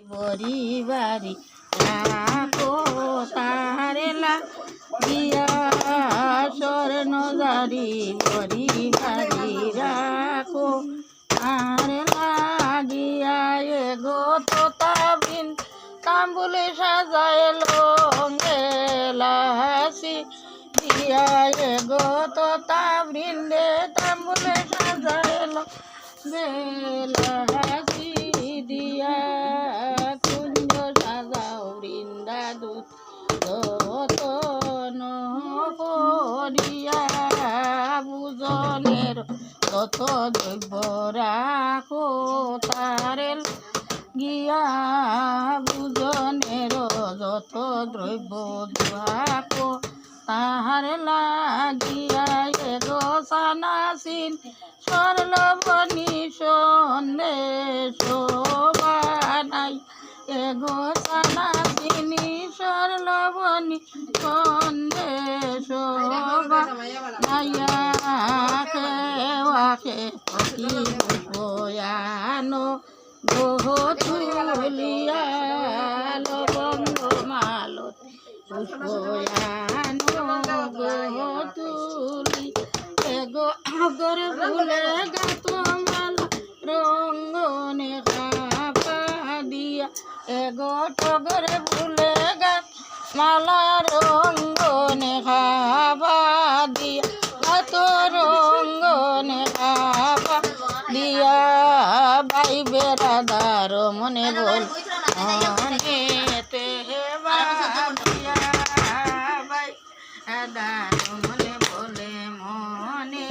বরি বাড়ি রাখো তারে লাগিয়া স্বর্ণ জারি বরি বাড়ি রাখো তারে লাগিয়া এগো তোতা বিন তাম্বুলে সাজাইলো গেলাসি দিয়া এগো তোতা বৃন্দে তাম্বুলে সাজাইলো গেলাসি দিয়া কুঞ্জ সাজাও বৃন্দা দুধ যতন করিয়া বুজনের তত দ্রব্য রাখো তারে গিয়া বুজনের যত দ্রব্য রাখো তাহার লাগিয়া এগো সানাসিন সরলবনি সন্দেশ বানাই এগো সানাসিনি সরলবনি সন্দেশ বানাইয়া খেওয়াকে পতি বয়ানো গোহ তুলিয়া লবঙ্গ মালতী পুষ্পয়ানো গোহ তুলি এগো আগর ফুলে গাত মাল রঙ্গনে খাপা দিয়া এগো টগরে ফুলে গাত মালা রঙ্গনে খাপা দিয়া গাত রঙ্গনে খাপা দিয়া বাই বেড়াদার মনে বল মনে তেহে বাবিয়া বাই দার মনে বলে মনে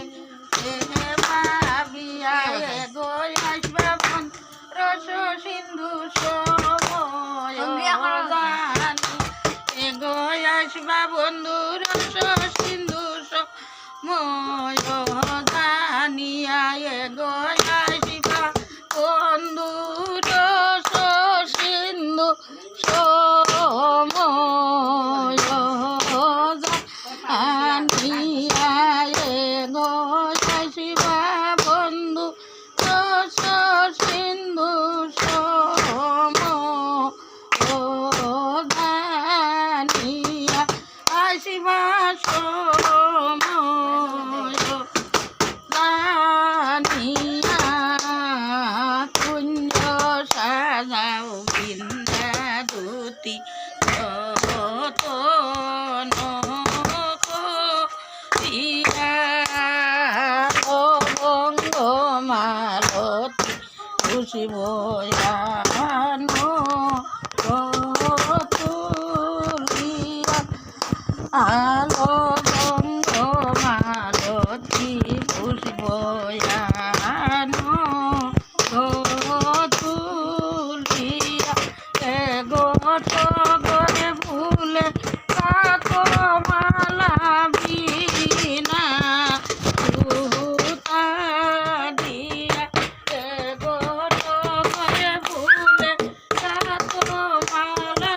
তেহে বাবিয়া এগো আসবা বন রস সিন্ধু সময় জানি এগো আসবা বন্ধু রস সিন্ধু সময় জানিয়া এগো আসবা বন্ধু রস সিন্ধু সময় জানিয়া এগো আসবা বন্ধু রস সিন্ধু সময় জানিয়া আসবা সময় জানিয়া কুঞ্জ সাজাও বৃন্দা দুতি যতন করিয়া লবঙ্গ মালতী খুশি বয়ানো তুলিয়া লবঙ্গ মালতী খুশি বয়ানো তুলিয়া এগো টগরে ফুলে কাকো মালা বিনা সুতা দিয়া এগো টগরে ফুলে কাকো মালা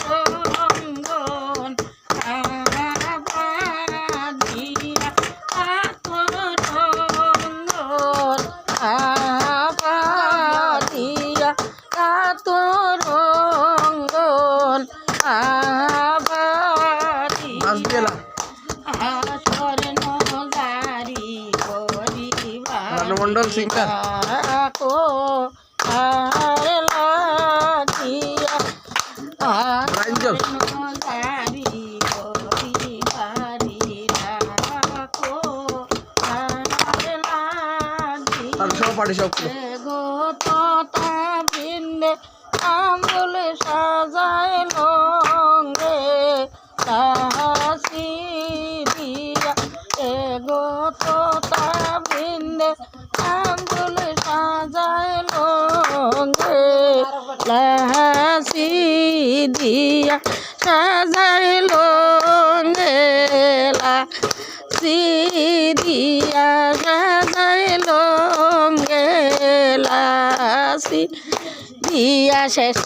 রঙ্গন খাবা দিয়া কাকো রঙ্গন খাবা দিয়া কাকো রঙ্গন আবাদি স্বর্ণ জারি মন্ডল সিংকার রাখো তারে লাগিয়া স্বর্ণ জারি পরিবারি রাখো তারে লাগিয়া এগো তোতা বৃন্দে আম্বুলে সাজাইলো গে লাসি দিয়া এগো তোতা বৃন্দে আম্বুলে সাজাইলো গে লাসি দিয়া সাজাইলো গে লাসি দিয়া সাজাইলো গে লাসি দিয়া শেষ